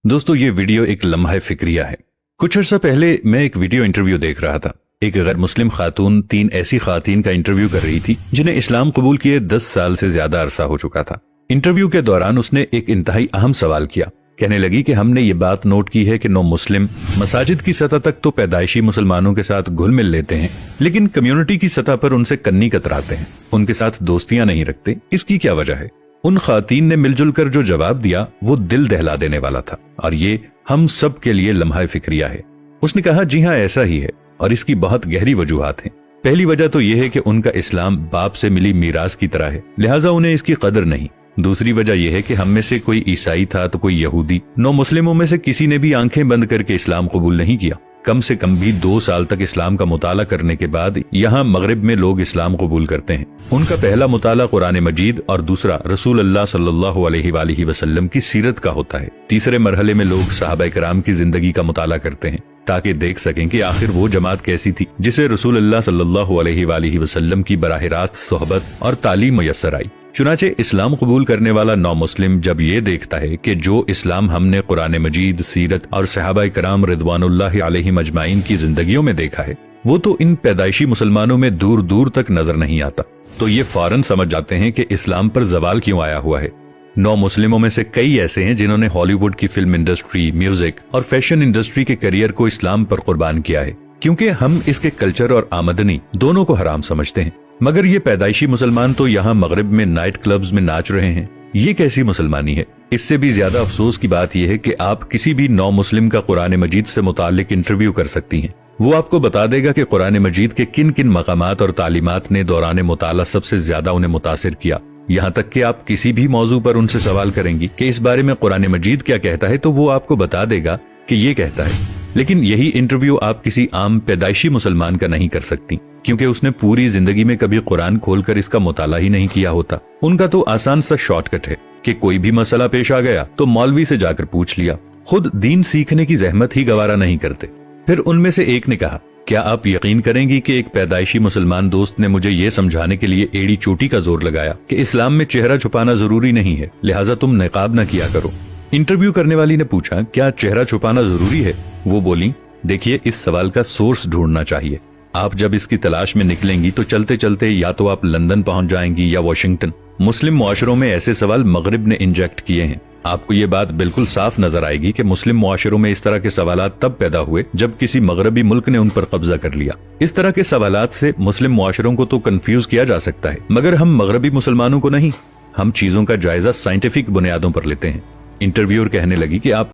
दोस्तों ये वीडियो एक लम्हा फिक्रिया है। कुछ अर्सा पहले मैं एक वीडियो इंटरव्यू देख रहा था। एक गैर मुस्लिम खातून 3 ऐसी खातून का इंटरव्यू कर रही थी जिन्हें इस्लाम कबूल किए 10 साल से ज्यादा अरसा हो चुका था। इंटरव्यू के दौरान उसने एक इंतहाई अहम सवाल किया। कहने लगी कि हमने ये बात नोट की है कि नौ मुस्लिम मसाजिद की सतह तक तो पैदाइशी मुसलमानों के साथ घुल मिल लेते हैं, लेकिन कम्युनिटी की सतह पर उनसे कन्नी कतराते हैं, उनके साथ दोस्तियां नहीं रखते। इसकी क्या वजह है? उन खातीन ने मिलजुल कर जो जवाब दिया वो दिल दहला देने वाला था और ये हम सब के लिए लम्हा फिक्रिया है। उसने कहा, जी हाँ ऐसा ही है और इसकी बहुत गहरी वजूहात हैं। पहली वजह तो यह है कि उनका इस्लाम बाप से मिली मीरास की तरह है, लिहाजा उन्हें इसकी कदर नहीं। दूसरी वजह यह है कि हम में से कोई ईसाई था तो कोई यहूदी। 9 मुस्लिमों में से किसी ने भी आंखें बंद करके इस्लाम कबूल नहीं किया। कम से कम भी 2 साल तक इस्लाम का मुताला करने के बाद यहाँ मगरिब में लोग इस्लाम कबूल करते हैं। उनका पहला मुताला कुरान मजीद और दूसरा रसूल अल्लाह सल्लल्लाहु अलैहि वसल्लम की सीरत का होता है। तीसरे मरहले में लोग सहाबा कराम की जिंदगी का मुताला करते हैं ताकि देख सकें कि आखिर वो जमात कैसी थी जिसे रसूल अल्लाह सल्लल्लाहु अलैहि वसल्लम की बराह रास्त सोहबत और तालीम मयस्सर आई। चुनाचे इस्लाम कबूल करने वाला नौ मुस्लिम जब ये देखता है कि जो इस्लाम हमने कुरान मजीद, सीरत और सहाबा कराम रिदवानुल्लाहि अलैहिम अजमाइन की जिंदगियों में देखा है, वो तो इन पैदाइशी मुसलमानों में दूर दूर तक नजर नहीं आता, तो ये फौरन समझ जाते हैं कि इस्लाम पर जवाल क्यों आया हुआ है। 9 मुस्लिमों में से कई ऐसे हैं जिन्होंने हॉलीवुड की फिल्म इंडस्ट्री, म्यूजिक और फैशन इंडस्ट्री के करियर को इस्लाम पर कुर्बान किया है, क्योंकि हम इसके कल्चर और आमदनी दोनों को हराम समझते हैं। मगर ये पैदाइशी मुसलमान तो यहाँ मगरिब में नाइट क्लब्स में नाच रहे हैं। ये कैसी मुसलमानी है? इससे भी ज्यादा अफसोस की बात यह है कि आप किसी भी 9 मुस्लिम का कुरान मजीद से मुतालिक इंटरव्यू कर सकती हैं। वो आपको बता देगा कि कुरान मजीद के किन किन मकामात और तालीमात ने दौरान मुताला सबसे ज्यादा उन्हें मुतासिर किया। यहाँ तक कि आप किसी भी मौजू पर उनसे सवाल करेंगी कि इस बारे में कुरान मजीद क्या कहता है, तो वो आपको बता देगा कि ये कहता है। लेकिन यही इंटरव्यू आप किसी आम पैदाइशी मुसलमान का नहीं कर सकती, क्योंकि उसने पूरी जिंदगी में कभी कुरान खोलकर इसका मुताला ही नहीं किया होता। उनका तो आसान सा शॉर्टकट है कि कोई भी मसला पेश आ गया तो मौलवी से जाकर पूछ लिया, खुद दीन सीखने की जहमत ही गवारा नहीं करते। फिर उनमें से एक ने कहा, क्या आप यकीन करेंगी कि एक पैदाइशी मुसलमान दोस्त ने मुझे ये समझाने के लिए एड़ी चोटी का जोर लगाया कि इस्लाम में चेहरा छुपाना जरूरी नहीं है, लिहाजा तुम निकाब न किया करो। इंटरव्यू करने वाली ने पूछा, क्या चेहरा छुपाना जरूरी है? वो बोली, देखिए इस सवाल का सोर्स ढूंढना चाहिए। आप जब इसकी तलाश में निकलेंगी तो चलते चलते या तो आप लंदन पहुंच जाएंगी या वॉशिंगटन। मुस्लिम मुआशरों में ऐसे सवाल मगरिब ने इंजेक्ट किए हैं। आपको ये बात बिल्कुल साफ नजर आएगी कि मुस्लिम मुआशरों में इस तरह के सवालात तब पैदा हुए जब किसी मगरबी मुल्क ने उन पर कब्जा कर लिया। इस तरह के सवालात से मुस्लिम मुआशरों को तो कंफ्यूज किया जा सकता है, मगर हम मगरबी मुसलमानों को नहीं। हम चीजों का जायजा साइंटिफिक बुनियादों पर लेते हैं। इंटरव्यूअर कहने लगी कि आप